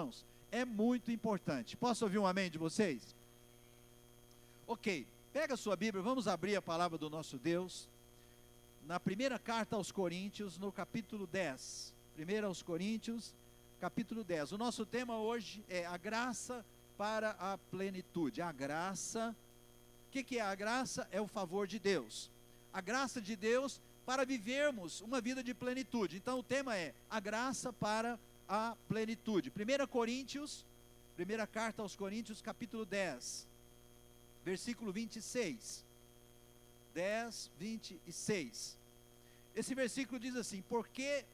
irmãos, é muito importante. Posso ouvir um amém de vocês? Ok, pega a sua Bíblia, vamos abrir a palavra do nosso Deus, na primeira carta aos Coríntios, no capítulo 10, 1 aos Coríntios, capítulo 10, o nosso tema hoje é a graça para a plenitude. A graça, o que é a graça? É o favor de Deus, a graça de Deus para vivermos uma vida de plenitude. Então o tema é a graça para a plenitude. 1 Coríntios, primeira carta aos Coríntios, capítulo 10, versículo 26, 10, 26, esse versículo diz assim: porque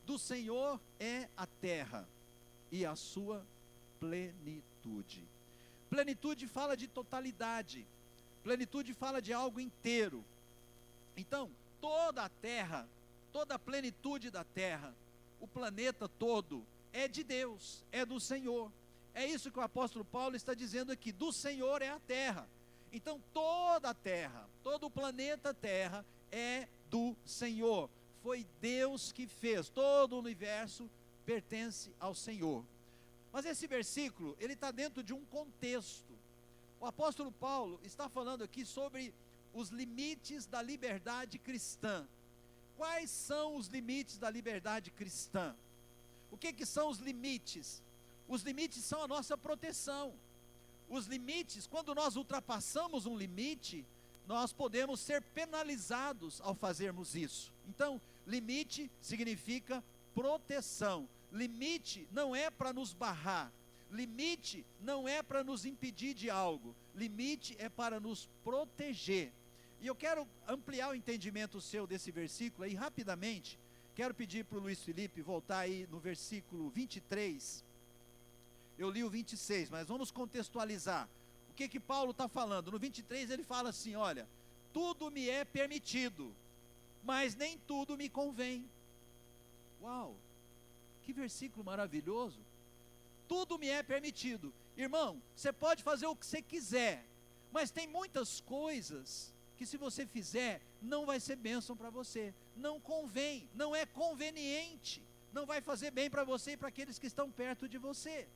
do Senhor é a terra e a sua plenitude. Plenitude fala de totalidade, plenitude fala de algo inteiro. Então, toda a terra, toda a plenitude da terra, o planeta todo, é de Deus, é do Senhor. É isso que o apóstolo Paulo está dizendo aqui: do Senhor é a terra. Então toda a terra, todo o planeta Terra é do Senhor. Foi Deus que fez, todo o universo pertence ao Senhor. Mas esse versículo, ele está dentro de um contexto. O apóstolo Paulo está falando aqui sobre os limites da liberdade cristã. Quais são os limites da liberdade cristã? O que são os limites? Os limites são a nossa proteção. Os limites, quando nós ultrapassamos um limite, nós podemos ser penalizados ao fazermos isso. Então, limite significa proteção. Limite não é para nos barrar. Limite não é para nos impedir de algo. Limite é para nos proteger. E eu quero ampliar o entendimento seu desse versículo aí rapidamente. Quero pedir para o Luiz Felipe voltar aí no versículo 23. Eu li o 26, mas vamos contextualizar. O que Paulo está falando? No 23 ele fala assim: olha, tudo me é permitido, mas nem tudo me convém. Uau, que versículo maravilhoso. Tudo me é permitido. Irmão, você pode fazer o que você quiser, mas tem muitas coisas que se você fizer, não vai ser bênção para você, não convém, não é conveniente, não vai fazer bem para você e para aqueles que estão perto de você.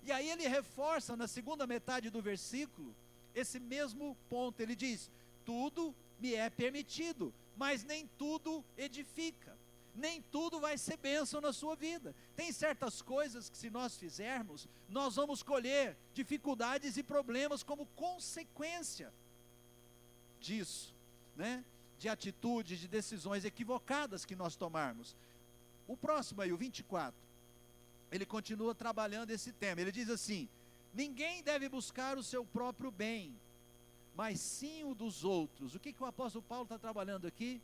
E aí ele reforça na segunda metade do versículo, esse mesmo ponto. Ele diz: tudo me é permitido, mas nem tudo edifica, nem tudo vai ser bênção na sua vida. Tem certas coisas que se nós fizermos, nós vamos colher dificuldades e problemas como consequência disso, né? De atitudes, de decisões equivocadas que nós tomarmos. O próximo aí, o 24, ele continua trabalhando esse tema. Ele diz assim: ninguém deve buscar o seu próprio bem, mas sim o dos outros. O que o apóstolo Paulo está trabalhando aqui?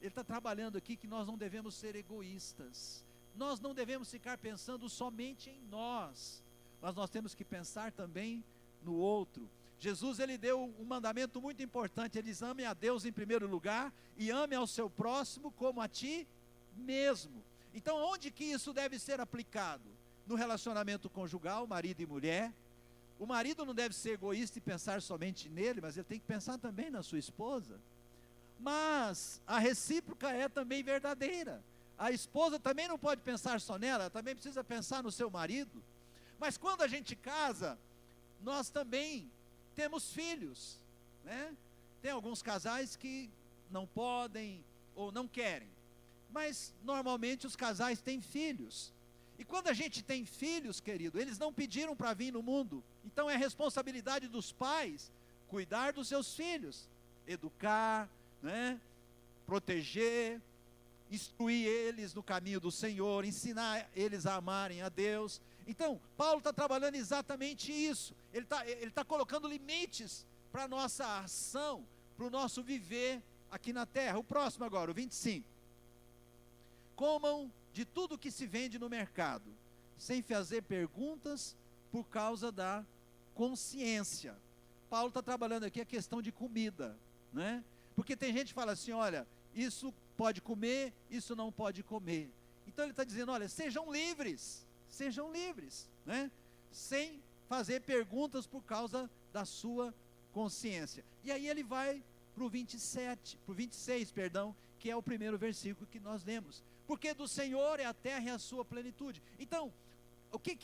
Ele está trabalhando aqui que nós não devemos ser egoístas, nós não devemos ficar pensando somente em nós, mas nós temos que pensar também no outro. Jesus, ele deu um mandamento muito importante. Ele diz: ame a Deus em primeiro lugar e ame ao seu próximo como a ti mesmo. Então, onde que isso deve ser aplicado? No relacionamento conjugal, marido e mulher. O marido não deve ser egoísta e pensar somente nele, mas ele tem que pensar também na sua esposa. Mas a recíproca é também verdadeira. A esposa também não pode pensar só nela, ela também precisa pensar no seu marido. Mas quando a gente casa, nós também temos filhos, né? Tem alguns casais que não podem ou não querem, mas normalmente os casais têm filhos. E quando a gente tem filhos, querido, eles não pediram para vir no mundo. Então é responsabilidade dos pais cuidar dos seus filhos, educar, né? Proteger, instruir eles no caminho do Senhor, ensinar eles a amarem a Deus. Então Paulo está trabalhando exatamente isso. Ele está colocando limites para a nossa ação, para o nosso viver aqui na terra. O próximo agora, o 25. Comam de tudo que se vende no mercado, sem fazer perguntas por causa da consciência. Paulo está trabalhando aqui a questão de comida, né? Porque tem gente que fala assim: olha, isso pode comer, isso não pode comer. Então ele está dizendo: olha, sejam livres, né? Sem fazer perguntas por causa da sua consciência. E aí ele vai para o 26, que é o primeiro versículo que nós lemos. Porque do Senhor é a terra e a sua plenitude. Então, que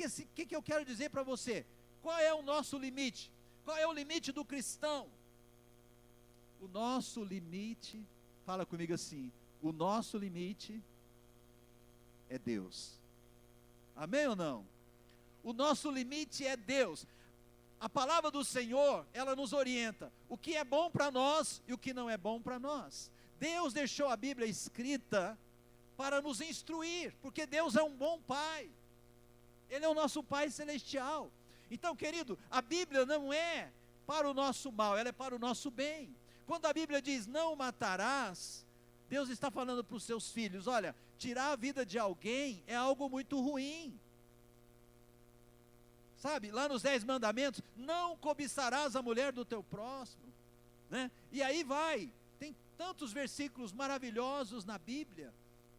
eu quero dizer para você? Qual é o nosso limite? Qual é o limite do cristão? O nosso limite, fala comigo assim, o nosso limite é Deus. Amém ou não? O nosso limite é Deus. A palavra do Senhor, ela nos orienta. O que é bom para nós e o que não é bom para nós. Deus deixou a Bíblia escrita para nos instruir, porque Deus é um bom Pai. Ele é o nosso Pai celestial. Então, querido, a Bíblia não é para o nosso mal, ela é para o nosso bem. Quando a Bíblia diz não matarás, Deus está falando para os seus filhos, olha, tirar a vida de alguém é algo muito ruim. Sabe, lá nos 10 mandamentos, não cobiçarás a mulher do teu próximo, né? E aí vai, tem tantos versículos maravilhosos na Bíblia,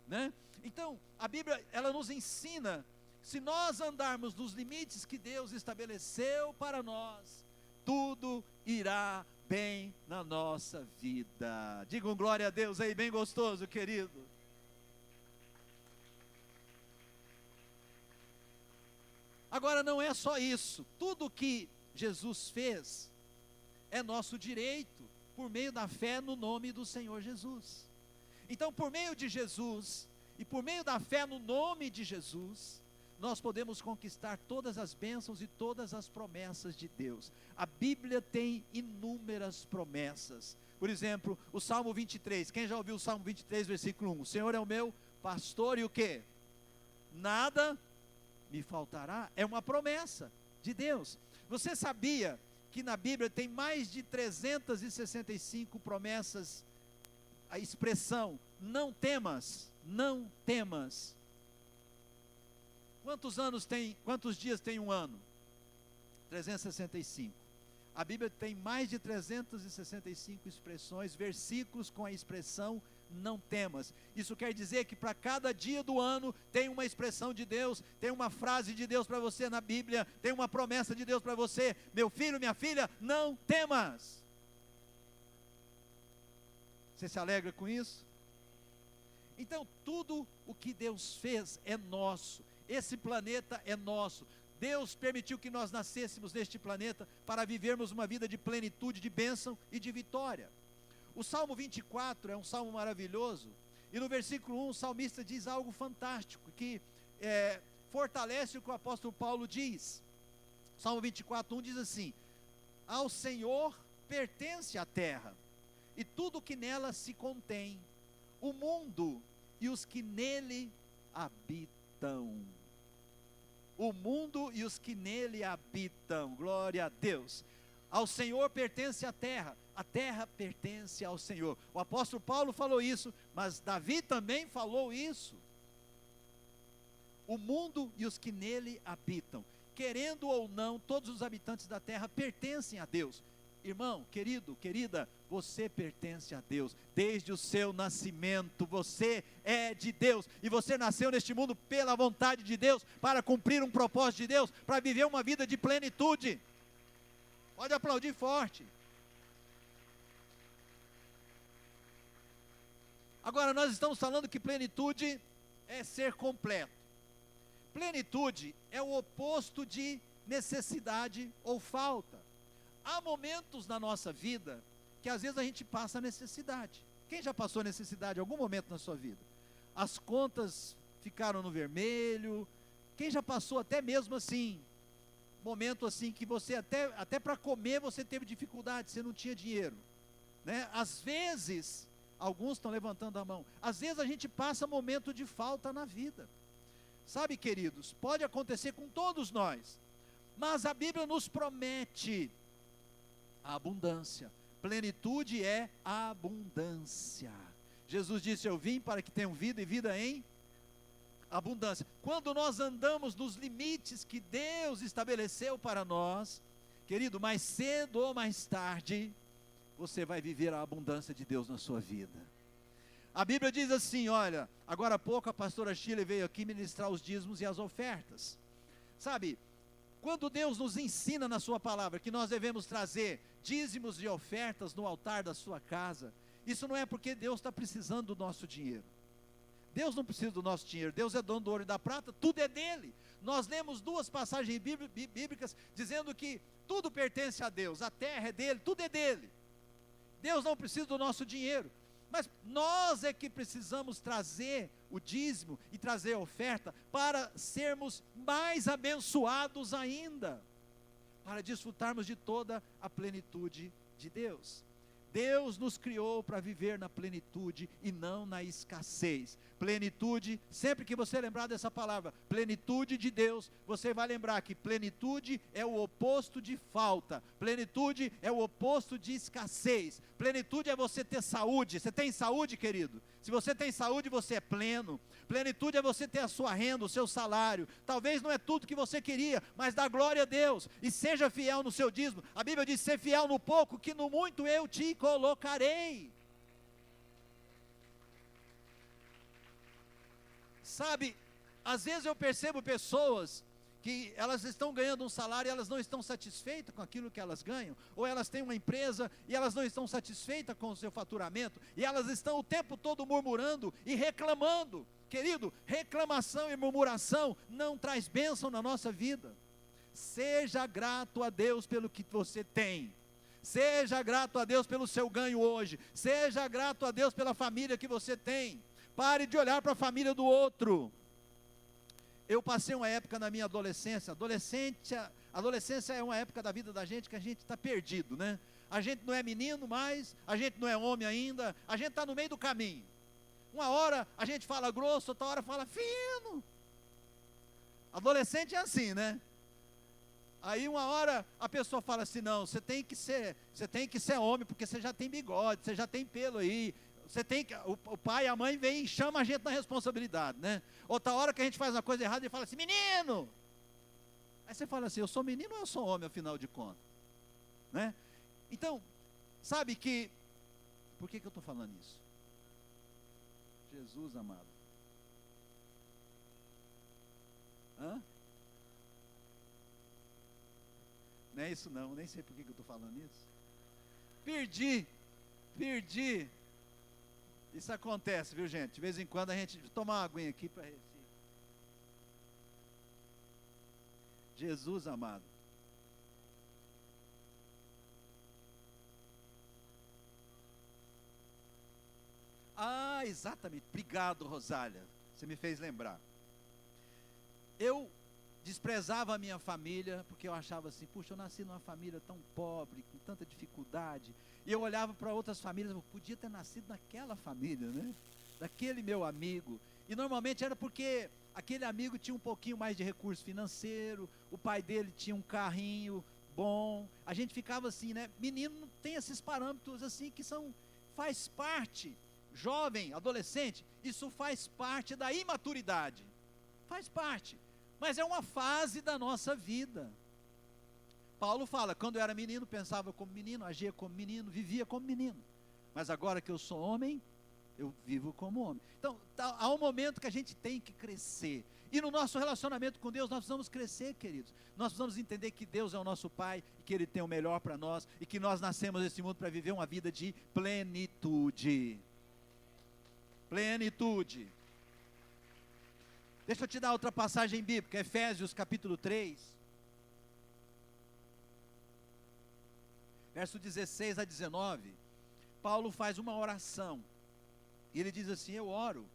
né? Então, a Bíblia, ela nos ensina, se nós andarmos nos limites que Deus estabeleceu para nós, tudo irá bem na nossa vida. Digam glória a Deus aí, bem gostoso, querido. Agora não é só isso, tudo que Jesus fez é nosso direito, por meio da fé no nome do Senhor Jesus. Então, por meio de Jesus, e por meio da fé no nome de Jesus, nós podemos conquistar todas as bênçãos e todas as promessas de Deus. A Bíblia tem inúmeras promessas. Por exemplo, o Salmo 23, quem já ouviu o Salmo 23, versículo 1? O Senhor é o meu pastor e o quê? Nada me faltará. É uma promessa de Deus. Você sabia que na Bíblia tem mais de 365 promessas? A expressão, não temas, não temas. Quantos dias tem um ano? 365. A Bíblia tem mais de 365 expressões, versículos com a expressão não temas. Isso quer dizer que para cada dia do ano tem uma expressão de Deus, tem uma frase de Deus para você na Bíblia, tem uma promessa de Deus para você. Meu filho, minha filha, não temas. Você se alegra com isso? Então, tudo o que Deus fez é nosso. Esse planeta é nosso. Deus permitiu que nós nascêssemos neste planeta para vivermos uma vida de plenitude, de bênção e de vitória. O Salmo 24 é um salmo maravilhoso, e no versículo 1 o salmista diz algo fantástico, que fortalece o que o apóstolo Paulo diz. Salmo 24, 1 diz assim: ao Senhor pertence a terra, e tudo que nela se contém, o mundo e os que nele habitam. O mundo e os que nele habitam, glória a Deus. Ao Senhor pertence a terra pertence ao Senhor. O apóstolo Paulo falou isso, mas Davi também falou isso. O mundo e os que nele habitam, querendo ou não, todos os habitantes da terra pertencem a Deus. Irmão, querido, querida, você pertence a Deus, desde o seu nascimento, você é de Deus, e você nasceu neste mundo pela vontade de Deus, para cumprir um propósito de Deus, para viver uma vida de plenitude. Pode aplaudir forte. Agora, nós estamos falando que plenitude é ser completo. Plenitude é o oposto de necessidade ou falta. Há momentos na nossa vida que às vezes a gente passa necessidade. Quem já passou necessidade em algum momento na sua vida? As contas ficaram no vermelho. Quem já passou até mesmo assim, momento assim que você até para comer você teve dificuldade, você não tinha dinheiro, né? Às vezes, alguns estão levantando a mão, às vezes a gente passa momento de falta na vida. Sabe, queridos, pode acontecer com todos nós, mas a Bíblia nos promete a abundância. Plenitude é abundância. Jesus disse: eu vim para que tenham vida e vida em abundância. Quando nós andamos nos limites que Deus estabeleceu para nós, querido, mais cedo ou mais tarde, você vai viver a abundância de Deus na sua vida. A Bíblia diz assim, olha, agora há pouco a pastora Sheila veio aqui ministrar os dízimos e as ofertas. Sabe, quando Deus nos ensina na sua palavra que nós devemos trazer dízimos e ofertas no altar da sua casa, isso não é porque Deus está precisando do nosso dinheiro. Deus não precisa do nosso dinheiro, Deus é dono do ouro e da prata, tudo é dele. Nós lemos 2 passagens bíblicas dizendo que tudo pertence a Deus, a terra é dele, tudo é dele. Deus não precisa do nosso dinheiro, mas nós é que precisamos trazer o dízimo e trazer a oferta para sermos mais abençoados ainda, para desfrutarmos de toda a plenitude de Deus. Deus nos criou para viver na plenitude e não na escassez. Plenitude, sempre que você lembrar dessa palavra, plenitude de Deus, você vai lembrar que plenitude é o oposto de falta, plenitude é o oposto de escassez, plenitude é você ter saúde. Você tem saúde, querido? Se você tem saúde, você é pleno. Plenitude é você ter a sua renda, o seu salário. Talvez não é tudo que você queria, mas dá glória a Deus, e seja fiel no seu dízimo. A Bíblia diz: ser fiel no pouco, que no muito eu te colocarei. Sabe, às vezes eu percebo pessoas que elas estão ganhando um salário e elas não estão satisfeitas com aquilo que elas ganham, ou elas têm uma empresa e elas não estão satisfeitas com o seu faturamento, e elas estão o tempo todo murmurando e reclamando. Querido, reclamação e murmuração não traz bênção na nossa vida. Seja grato a Deus pelo que você tem, seja grato a Deus pelo seu ganho hoje, seja grato a Deus pela família que você tem. Pare de olhar para a família do outro. Eu passei uma época na minha adolescência, adolescência é uma época da vida da gente que a gente está perdido, né? A gente não é menino mais, a gente não é homem ainda, a gente está no meio do caminho. Uma hora a gente fala grosso, outra hora fala fino. Adolescente é assim, né? Aí uma hora a pessoa fala assim: não, você tem que ser homem, porque você já tem bigode, você já tem pelo aí. Você tem que, o pai e a mãe vêm e chamam a gente na responsabilidade, né? Outra hora que a gente faz uma coisa errada, ele fala assim: menino! Aí você fala assim: eu sou menino ou eu sou homem, afinal de contas? Né? Então, sabe que, por que eu estou falando isso? Jesus amado. Hã? Não é isso não, nem sei por que eu estou falando isso. Perdi. Isso acontece, viu, gente? De vez em quando a gente toma uma aguinha aqui para Recife. Jesus amado. Ah, exatamente. Obrigado, Rosália. Você me fez lembrar. Eu desprezava a minha família, porque eu achava assim: puxa, eu nasci numa família tão pobre, com tanta dificuldade, e eu olhava para outras famílias, eu podia ter nascido naquela família, né? Daquele meu amigo, e normalmente era porque aquele amigo tinha um pouquinho mais de recurso financeiro, o pai dele tinha um carrinho bom, a gente ficava assim, né? Menino tem esses parâmetros assim que faz parte, jovem, adolescente, isso faz parte da imaturidade, faz parte. Mas é uma fase da nossa vida. Paulo fala: quando eu era menino, pensava como menino, agia como menino, vivia como menino. Mas agora que eu sou homem, eu vivo como homem. Então, há um momento que a gente tem que crescer. E no nosso relacionamento com Deus, nós precisamos crescer, queridos. Nós precisamos entender que Deus é o nosso Pai, e que Ele tem o melhor para nós, e que nós nascemos nesse mundo para viver uma vida de plenitude. Plenitude. Deixa eu te dar outra passagem bíblica, Efésios capítulo 3, verso 16 a 19, Paulo faz uma oração, e ele diz assim: eu oro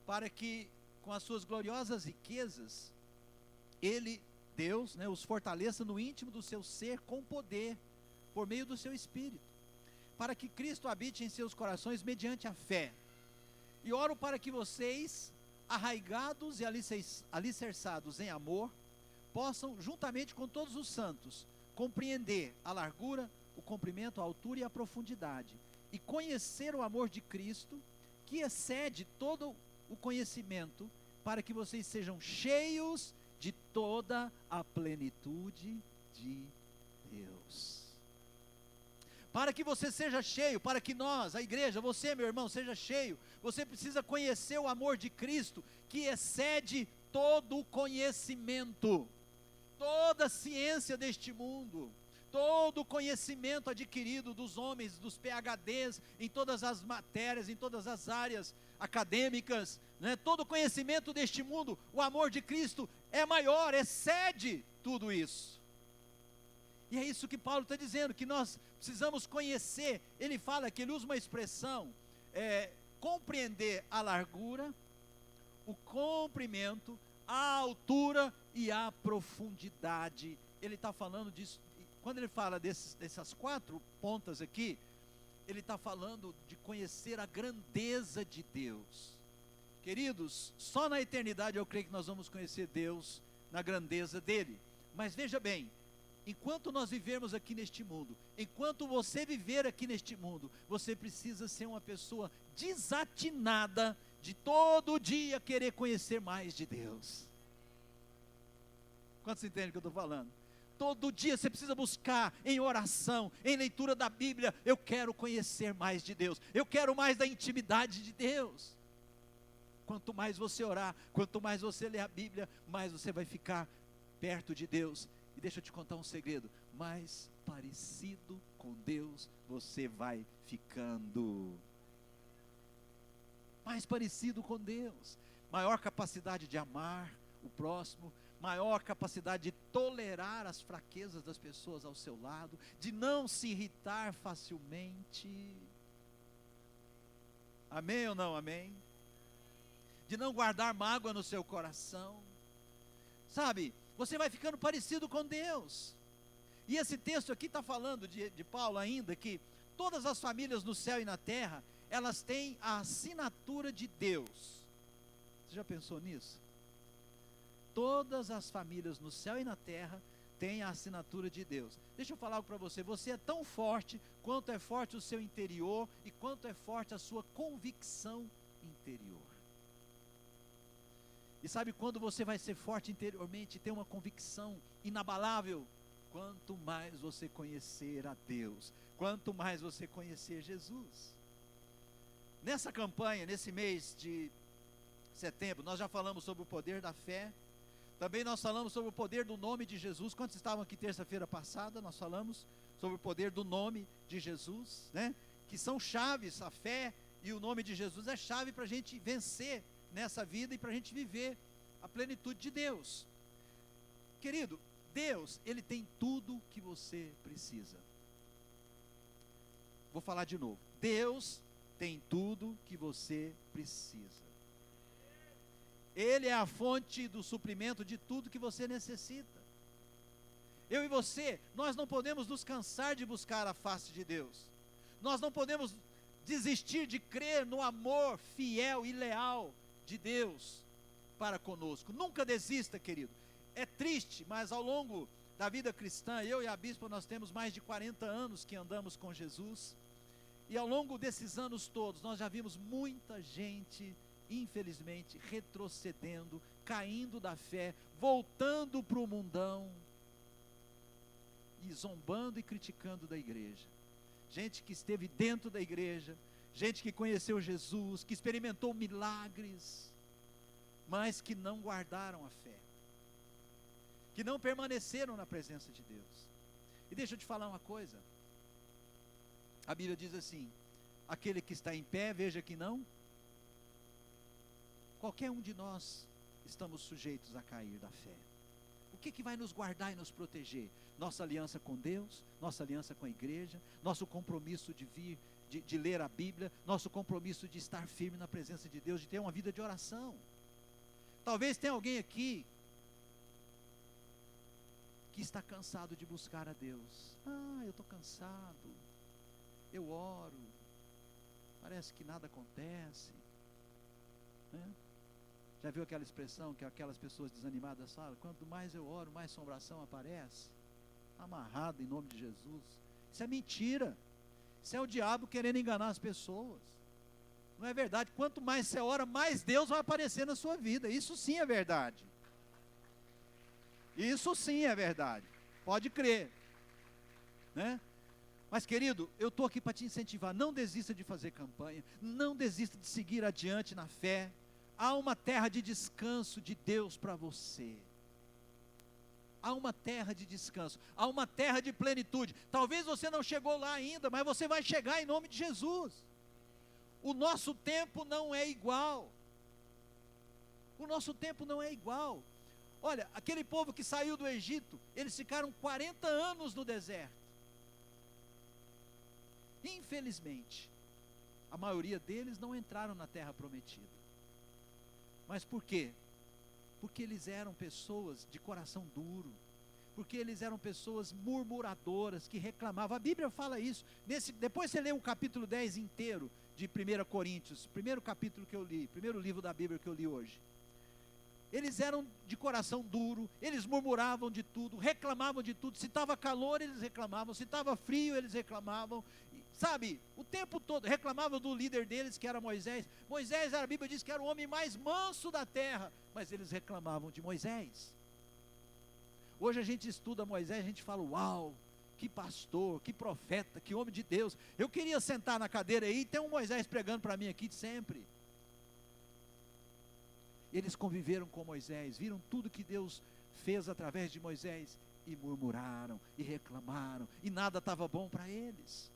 para que com as suas gloriosas riquezas, Ele, Deus, né, os fortaleça no íntimo do seu ser com poder, por meio do seu Espírito, para que Cristo habite em seus corações mediante a fé. E oro para que vocês, arraigados e alicerçados em amor, possam, juntamente com todos os santos, compreender a largura, o comprimento, a altura e a profundidade, e conhecer o amor de Cristo, que excede todo o conhecimento, para que vocês sejam cheios de toda a plenitude de Deus. Para que você seja cheio, para que nós, a igreja, você, meu irmão, seja cheio, você precisa conhecer o amor de Cristo, que excede todo o conhecimento, toda a ciência deste mundo, todo o conhecimento adquirido dos homens, dos PhDs, em todas as matérias, em todas as áreas acadêmicas, né? Todo conhecimento deste mundo, o amor de Cristo é maior, excede tudo isso. E é isso que Paulo está dizendo, que nós precisamos conhecer. Ele fala que ele usa uma expressão, compreender a largura, o comprimento, a altura e a profundidade. Ele está falando disso, quando ele fala dessas 4 pontas aqui, ele está falando de conhecer a grandeza de Deus. Queridos, só na eternidade eu creio que nós vamos conhecer Deus na grandeza dele. Mas veja bem, enquanto nós vivermos aqui neste mundo, enquanto você viver aqui neste mundo, você precisa ser uma pessoa desatinada de todo dia querer conhecer mais de Deus. Quantos entendem o que eu estou falando? Todo dia você precisa buscar em oração, em leitura da Bíblia. Eu quero conhecer mais de Deus, eu quero mais da intimidade de Deus. Quanto mais você orar, quanto mais você ler a Bíblia, mais você vai ficar perto de Deus. E deixa eu te contar um segredo, mais parecido com Deus você vai ficando. Mais parecido com Deus, maior capacidade de amar o próximo, maior capacidade de tolerar as fraquezas das pessoas ao seu lado, de não se irritar facilmente. Amém ou não amém? De não guardar mágoa no seu coração. Sabe, você vai ficando parecido com Deus. E esse texto aqui está falando de Paulo ainda, que todas as famílias no céu e na terra, elas têm a assinatura de Deus. Você já pensou nisso? Todas as famílias no céu e na terra têm a assinatura de Deus. Deixa eu falar algo para você. Você é tão forte quanto é forte o seu interior e quanto é forte a sua convicção interior. E sabe quando você vai ser forte interiormente e ter uma convicção inabalável? Quanto mais você conhecer a Deus, quanto mais você conhecer Jesus. Nessa campanha, nesse mês de setembro, nós já falamos sobre o poder da fé. Também nós falamos sobre o poder do nome de Jesus. Quantos estavam aqui terça-feira passada? Nós falamos sobre o poder do nome de Jesus, né? Que são chaves, a fé e o nome de Jesus é chave para a gente vencer nessa vida e para a gente viver a plenitude de Deus. Querido, Deus, Ele tem tudo que você precisa. Vou falar de novo. Deus tem tudo que você precisa. Ele é a fonte do suprimento de tudo que você necessita. Eu e você, nós não podemos nos cansar de buscar a face de Deus. Nós não podemos desistir de crer no amor fiel e leal de Deus para conosco. Nunca desista, querido. É triste, mas ao longo da vida cristã, eu e a bispa, nós temos mais de 40 anos que andamos com Jesus. E ao longo desses anos todos, nós já vimos muita gente, infelizmente, retrocedendo, caindo da fé, voltando para o mundão, e zombando e criticando da igreja. Gente que esteve dentro da igreja, gente que conheceu Jesus, que experimentou milagres, mas que não guardaram a fé, que não permaneceram na presença de Deus. E deixa eu te falar uma coisa, a Bíblia diz assim: aquele que está em pé, veja que não. Qualquer um de nós estamos sujeitos a cair da fé. O que vai nos guardar e nos proteger? Nossa aliança com Deus, nossa aliança com a igreja, nosso compromisso de ler a Bíblia, nosso compromisso de estar firme na presença de Deus, de ter uma vida de oração. Talvez tenha alguém aqui que está cansado de buscar a Deus. Eu estou cansado, eu oro, parece que nada acontece, né? Já viu aquela expressão que aquelas pessoas desanimadas falam? Quanto mais eu oro, mais assombração aparece. Amarrado em nome de Jesus. Isso é mentira. Isso é o diabo querendo enganar as pessoas. Não é verdade. Quanto mais você ora, mais Deus vai aparecer na sua vida. Isso sim é verdade. Isso sim é verdade. Pode crer, né? Mas querido, eu estou aqui para te incentivar. Não desista de fazer campanha. Não desista de seguir adiante na fé. Há uma terra de descanso de Deus para você. Há uma terra de descanso, há uma terra de plenitude. Talvez você não chegou lá ainda, mas você vai chegar em nome de Jesus. O nosso tempo não é igual. O nosso tempo não é igual. Olha, aquele povo que saiu do Egito, eles ficaram 40 anos no deserto. Infelizmente, a maioria deles não entraram na terra prometida. Mas por quê? Porque eles eram pessoas de coração duro, porque eles eram pessoas murmuradoras, que reclamavam. A Bíblia fala isso. Depois você lê o capítulo 10 inteiro de 1 Coríntios, primeiro capítulo que eu li, primeiro livro da Bíblia que eu li hoje. Eles eram de coração duro, eles murmuravam de tudo, reclamavam de tudo. Se estava calor, eles reclamavam, se estava frio, eles reclamavam, sabe, o tempo todo. Reclamavam do líder deles, que era Moisés. Moisés, a Bíblia diz que era o homem mais manso da terra, mas eles reclamavam de Moisés. Hoje a gente estuda Moisés, a gente fala, uau, que pastor, que profeta, que homem de Deus. Eu queria sentar na cadeira aí e ter um Moisés pregando para mim aqui de sempre. Eles conviveram com Moisés, viram tudo que Deus fez através de Moisés, e murmuraram, e reclamaram, e nada estava bom para eles.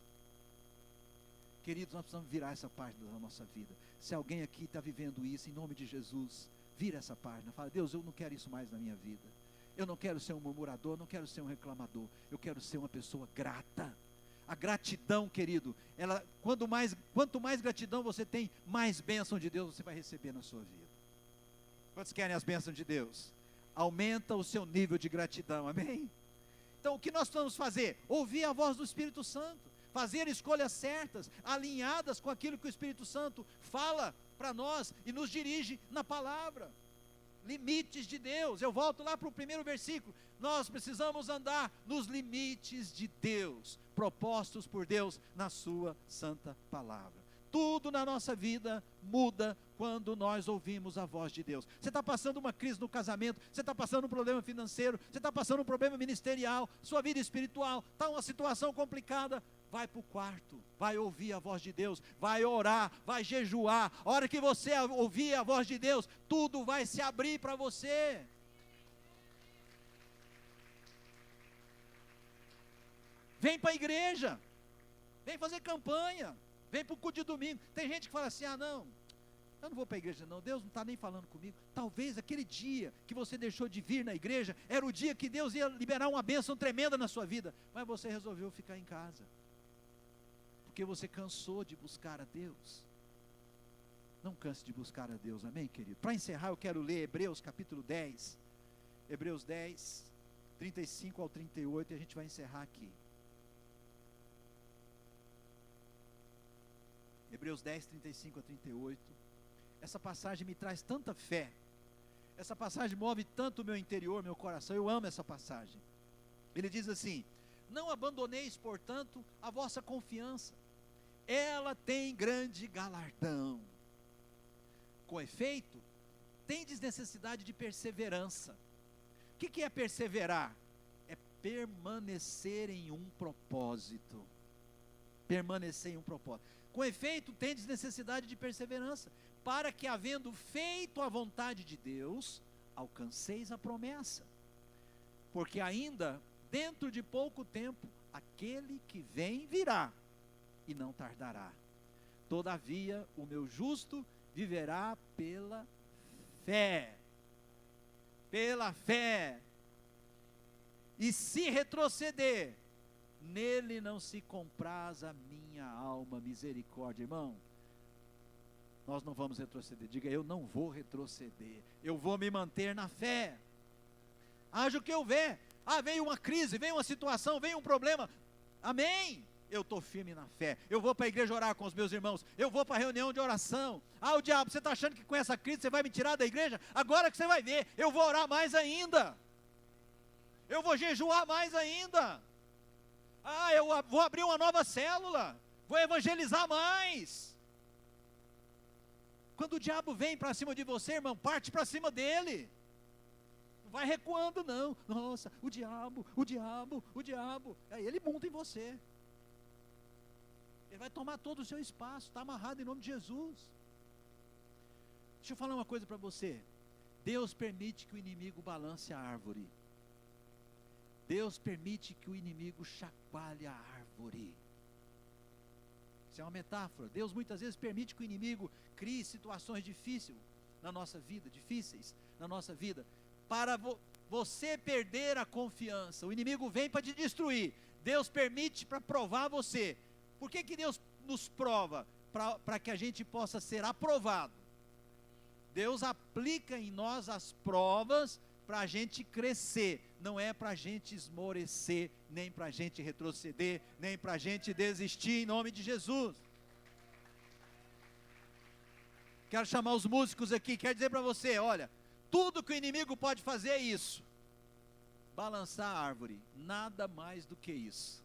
Queridos, nós precisamos virar essa página da nossa vida. Se alguém aqui está vivendo isso, em nome de Jesus, vira essa página, fala, Deus, eu não quero isso mais na minha vida. Eu não quero ser um murmurador, não quero ser um reclamador, eu quero ser uma pessoa grata. A gratidão, querido, quanto mais gratidão você tem, mais bênção de Deus você vai receber na sua vida. Quantos querem as bênçãos de Deus? Aumenta o seu nível de gratidão, amém? Então o que nós vamos fazer? Ouvir a voz do Espírito Santo, fazer escolhas certas, alinhadas com aquilo que o Espírito Santo fala para nós e nos dirige na palavra. Limites de Deus. Eu volto lá para o primeiro versículo. Nós precisamos andar nos limites de Deus, propostos por Deus na sua santa palavra. Tudo na nossa vida muda quando nós ouvimos a voz de Deus. Você está passando uma crise no casamento, você está passando um problema financeiro, você está passando um problema ministerial, sua vida espiritual, está uma situação complicada, vai para o quarto, vai ouvir a voz de Deus, vai orar, vai jejuar. A hora que você ouvir a voz de Deus, tudo vai se abrir para você. Vem para a igreja, vem fazer campanha, vem para o culto de domingo. Tem gente que fala assim, não, eu não vou para a igreja não, Deus não está nem falando comigo. Talvez aquele dia que você deixou de vir na igreja, era o dia que Deus ia liberar uma bênção tremenda na sua vida, mas você resolveu ficar em casa, porque você cansou de buscar a Deus. Não canse de buscar a Deus, amém, querido? Para encerrar, eu quero ler Hebreus capítulo 10, Hebreus 10, 35 ao 38, e a gente vai encerrar aqui. Hebreus 10, 35 a 38, essa passagem me traz tanta fé, essa passagem move tanto o meu interior, meu coração, eu amo essa passagem. Ele diz assim, não abandoneis, portanto, a vossa confiança, ela tem grande galardão. Com efeito, tendes necessidade de perseverança. O que é perseverar? É permanecer em um propósito. Permanecer em um propósito. Com efeito, tendes necessidade de perseverança, para que, havendo feito a vontade de Deus, alcanceis a promessa. Porque ainda, dentro de pouco tempo, aquele que vem virá, e não tardará. Todavia, o meu justo viverá pela fé. Pela fé. E se retroceder, nele não se compraz a minha alma. Misericórdia, irmão. Nós não vamos retroceder. Diga, eu não vou retroceder. Eu vou me manter na fé. Haja o que eu ver. Veio uma crise, veio uma situação, veio um problema. Amém. Eu estou firme na fé. Eu vou para a igreja orar com os meus irmãos. Eu vou para a reunião de oração. O diabo, você está achando que com essa crise você vai me tirar da igreja? Agora que você vai ver, eu vou orar mais ainda. Eu vou jejuar mais ainda. Eu vou abrir uma nova célula. Vou evangelizar mais. Quando o diabo vem para cima de você, irmão, parte para cima dele. Não vai recuando não. Nossa, o diabo. Aí ele monta em você. Ele vai tomar todo o seu espaço. Está amarrado em nome de Jesus. Deixa eu falar uma coisa para você. Deus permite que o inimigo balance a árvore. Deus permite que o inimigo chacoalhe a árvore. Isso é uma metáfora. Deus muitas vezes permite que o inimigo crie situações difíceis. na nossa vida, difíceis na nossa vida, para você perder a confiança. O inimigo vem para te destruir, Deus permite para provar você. Por que Deus nos prova? Para que a gente possa ser aprovado. Deus aplica em nós as provas para a gente crescer, não é para a gente esmorecer, nem para a gente retroceder, nem para a gente desistir, em nome de Jesus. Quero chamar os músicos aqui, quero dizer para você, olha, tudo que o inimigo pode fazer é isso, balançar a árvore, nada mais do que isso.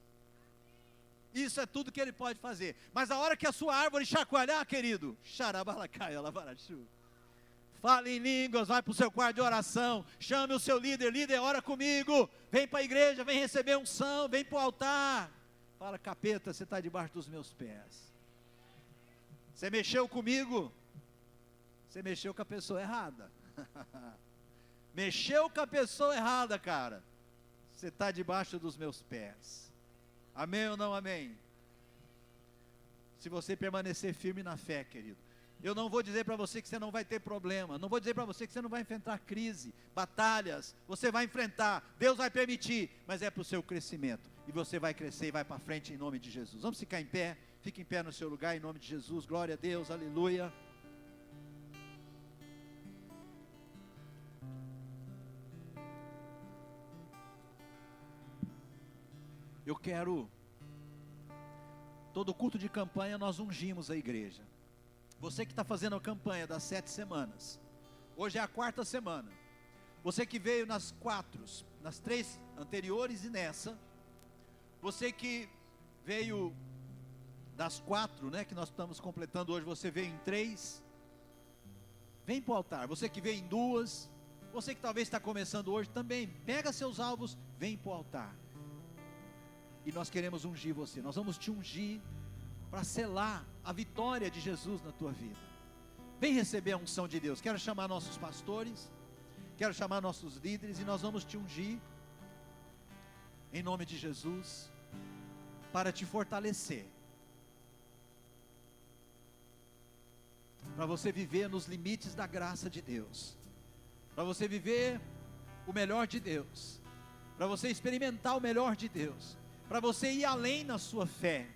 Isso é tudo que ele pode fazer, mas a hora que a sua árvore chacoalhar, querido, xarabalacai, alavarachu, fale em línguas, vai para o seu quarto de oração, chame o seu líder, ora comigo, vem para a igreja, vem receber unção, vem para o altar, fala, capeta, você está debaixo dos meus pés, você mexeu comigo, você mexeu com a pessoa errada, mexeu com a pessoa errada, cara, você está debaixo dos meus pés, amém ou não amém? Se você permanecer firme na fé, querido, eu não vou dizer para você que você não vai ter problema, não vou dizer para você que você não vai enfrentar crise, batalhas, você vai enfrentar, Deus vai permitir, mas é para o seu crescimento, e você vai crescer e vai para frente em nome de Jesus. Vamos ficar em pé, fique em pé no seu lugar em nome de Jesus, glória a Deus, aleluia. Eu quero, todo culto de campanha nós ungimos a igreja. Você que está fazendo a campanha das 7 semanas, hoje é a 4ª semana. Você que veio nas 3 anteriores e nessa, você que veio das 4, né, que nós estamos completando hoje, você veio em 3, vem para o altar. Você que veio em 2, você que talvez está começando hoje também, pega seus alvos, vem para o altar. E nós queremos ungir você, nós vamos te ungir para selar a vitória de Jesus na tua vida. Vem receber a unção de Deus. Quero chamar nossos pastores, quero chamar nossos líderes, e nós vamos te ungir em nome de Jesus, para te fortalecer, para você viver nos limites da graça de Deus, para você viver o melhor de Deus, para você experimentar o melhor de Deus, para você ir além na sua fé.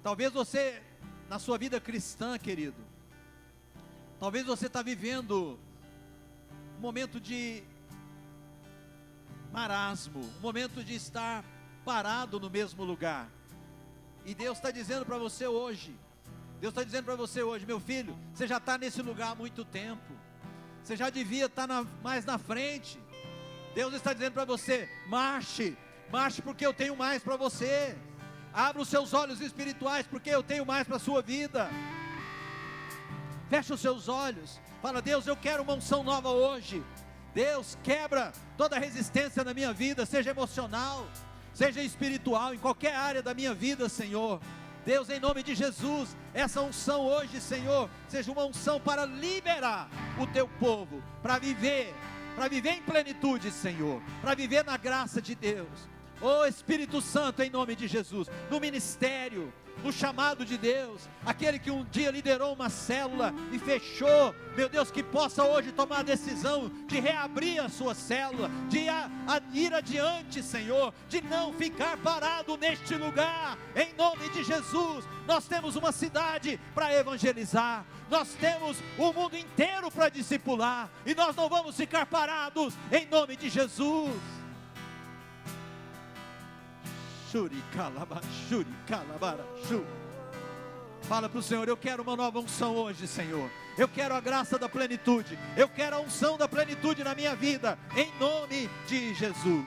Talvez você, na sua vida cristã, querido, talvez você está vivendo um momento de marasmo, um momento de estar parado no mesmo lugar, e Deus está dizendo para você hoje, meu filho, você já está nesse lugar há muito tempo, você já devia estar mais na frente. Deus está dizendo para você, marche porque eu tenho mais para você. Abra os seus olhos espirituais, porque eu tenho mais para a sua vida. Fecha os seus olhos, fala, Deus, eu quero uma unção nova hoje. Deus, quebra toda resistência na minha vida, seja emocional, seja espiritual, em qualquer área da minha vida, Senhor. Deus, em nome de Jesus, essa unção hoje, Senhor, seja uma unção para liberar o teu povo, para viver em plenitude, Senhor, para viver na graça de Deus. Oh Espírito Santo, em nome de Jesus, no ministério, no chamado de Deus, aquele que um dia liderou uma célula e fechou, meu Deus, que possa hoje tomar a decisão de reabrir a sua célula, de ir adiante, Senhor, de não ficar parado neste lugar, em nome de Jesus. Nós temos uma cidade para evangelizar, nós temos o mundo inteiro para discipular, e nós não vamos ficar parados, em nome de Jesus. Fala para o Senhor, eu quero uma nova unção hoje, Senhor. Eu quero a graça da plenitude, eu quero a unção da plenitude na minha vida, em nome de Jesus.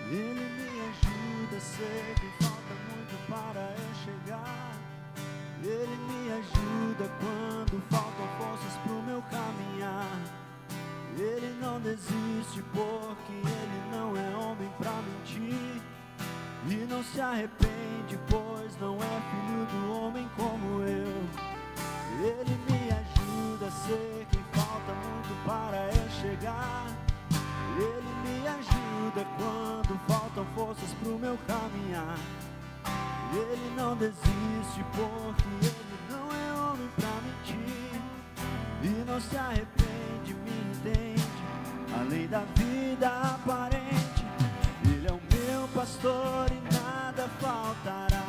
Ele me ajuda, sei que falta muito para eu chegar. Ele me ajuda quando faltam forças pro meu caminhar. Ele não desiste porque ele não é homem pra mentir, e não se arrepende pois não é filho do homem como eu. Ele me ajuda, sei que falta muito para eu chegar. Ele me ajuda quando faltam forças pro meu caminhar. Ele não desiste porque ele não é homem pra mentir, e não se arrepende, me entende, além da vida aparente. Ele é o meu pastor e nada faltará.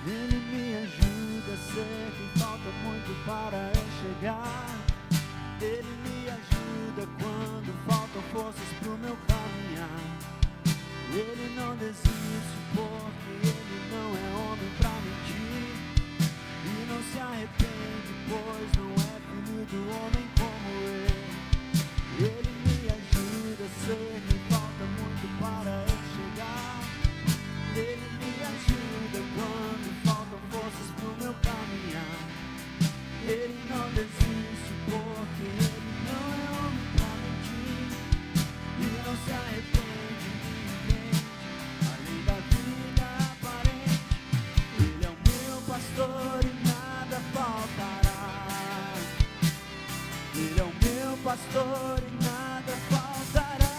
Ele me ajuda, sei que falta muito para eu chegar. Ele me ajuda quando faltam forças pro meu caminhar. Ele não desiste porque ele não é homem pra mentir, e não se arrepende, pois não é filho do homem como eu. Ele me ajuda, sei que falta muito para eu chegar. Ele me ajuda quando faltam forças pro meu caminhar. Ele não desiste porque ele não é homem pra mentir, e não se arrepende, me entende, além da vida aparente. Ele é o meu pastor e nada faltará. Ele é o meu pastor e nada faltará.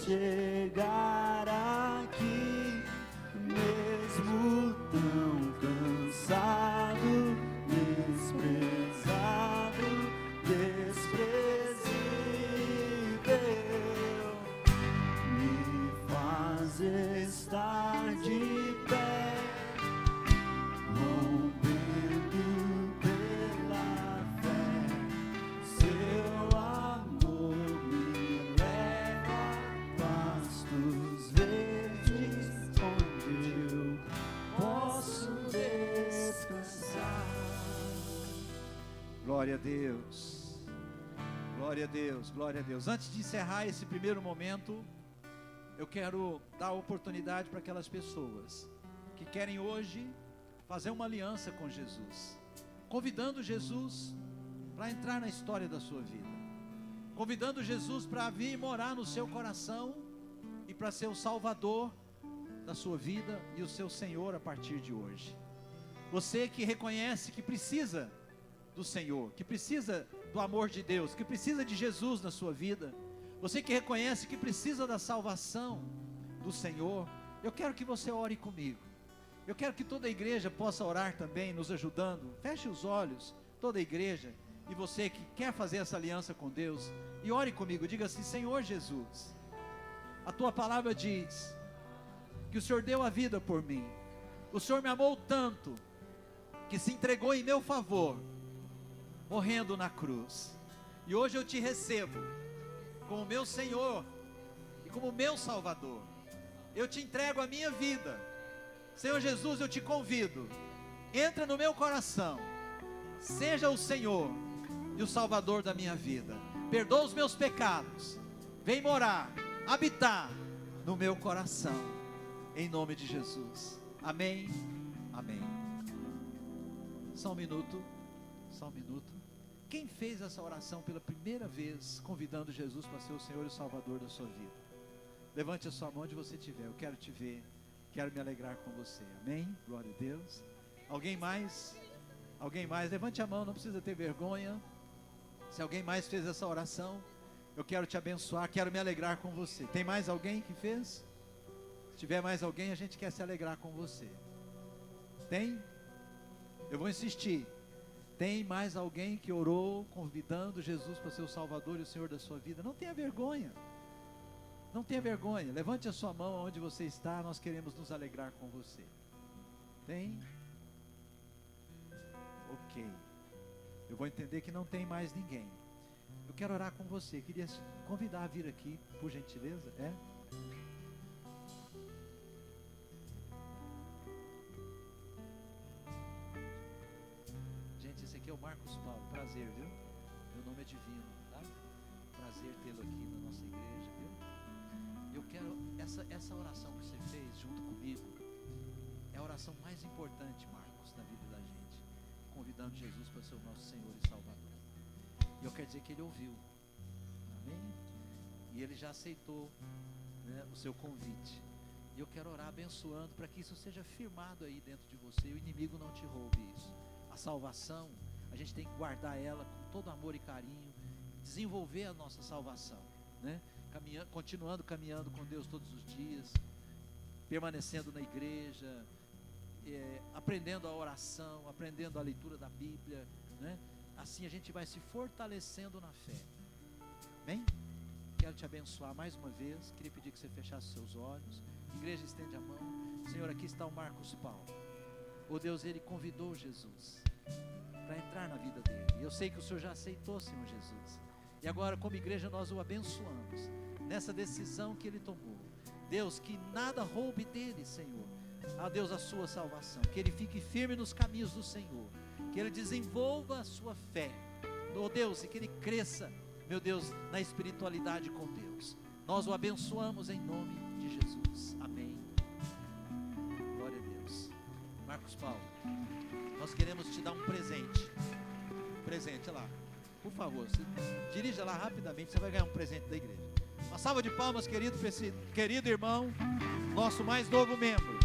Chegar aqui, mesmo tão cansado, desprezado, desprezível, me faz estar de pé, rompendo pela fé. Seu amor me leva a pastos verdes, onde eu posso descansar. Glória a Deus, glória a Deus, glória a Deus. Antes de encerrar esse primeiro momento, eu quero dar a oportunidade para aquelas pessoas que querem hoje fazer uma aliança com Jesus, convidando Jesus para entrar na história da sua vida, convidando Jesus para vir morar no seu coração e para ser o Salvador da sua vida e o seu Senhor a partir de hoje. Você que reconhece que precisa do Senhor, que precisa do amor de Deus, que precisa de Jesus na sua vida, você que reconhece que precisa da salvação do Senhor, eu quero que você ore comigo. Eu quero que toda a igreja possa orar também, nos ajudando. Feche os olhos, toda a igreja, e você que quer fazer essa aliança com Deus, e ore comigo, diga assim: Senhor Jesus, a tua palavra diz que o Senhor deu a vida por mim, o Senhor me amou tanto, que se entregou em meu favor, morrendo na cruz, e hoje eu te recebo como meu Senhor e como meu Salvador. Eu te entrego a minha vida. Senhor Jesus, eu te convido, entra no meu coração, seja o Senhor e o Salvador da minha vida. Perdoa os meus pecados, vem morar, habitar no meu coração, em nome de Jesus. Amém, amém. Só um minuto. Quem fez essa oração pela primeira vez, convidando Jesus para ser o Senhor e o Salvador da sua vida? Levante a sua mão onde você estiver. Eu quero te ver, quero me alegrar com você. Amém? Glória a Deus. Alguém mais? Alguém mais? Levante a mão, não precisa ter vergonha. Se alguém mais fez essa oração, eu quero te abençoar, quero me alegrar com você. Tem mais alguém que fez? Se tiver mais alguém, a gente quer se alegrar com você. Tem? Eu vou insistir. Tem mais alguém que orou, convidando Jesus para ser o Salvador e o Senhor da sua vida? Não tenha vergonha. Não tenha vergonha. Levante a sua mão onde você está, nós queremos nos alegrar com você. Tem? Ok. Eu vou entender que não tem mais ninguém. Eu quero orar com você. Queria te convidar a vir aqui, por gentileza. Gente, esse aqui é o Marcos Paulo. Prazer, viu? Meu nome é Divino, tá? Prazer tê-lo aqui na nossa igreja, viu? Eu quero, essa oração que você fez junto comigo, é a oração mais importante, Marcos, na vida da gente. Convidando Jesus para ser o nosso Senhor e Salvador. E eu quero dizer que Ele ouviu. Amém? E Ele já aceitou, né, o seu convite. E eu quero orar abençoando para que isso seja firmado aí dentro de você e o inimigo não te roube isso. A salvação, a gente tem que guardar ela com todo amor e carinho, desenvolver a nossa salvação, né? Continuando caminhando com Deus todos os dias, permanecendo na igreja, aprendendo a oração, aprendendo a leitura da Bíblia, né? Assim a gente vai se fortalecendo na fé. Bem? Quero te abençoar mais uma vez. Queria pedir que você fechasse seus olhos. Igreja, estende a mão. Senhor, aqui está o Marcos Paulo. Oh Deus, ele convidou Jesus para entrar na vida dele. E eu sei que o Senhor já aceitou, Senhor Jesus. E agora, como igreja, nós o abençoamos nessa decisão que ele tomou. Deus, que nada roube dele, Senhor. Deus, a sua salvação. Que ele fique firme nos caminhos do Senhor. Que ele desenvolva a sua fé. Oh Deus, e que ele cresça, meu Deus, na espiritualidade com Deus. Nós o abençoamos em nome de Jesus. Amém. Glória a Deus. Marcos Paulo, nós queremos te dar um presente. Presente, olha lá. Por favor, dirija lá rapidamente, você vai ganhar um presente da igreja. Uma salva de palmas, querido, para esse querido irmão, nosso mais novo membro.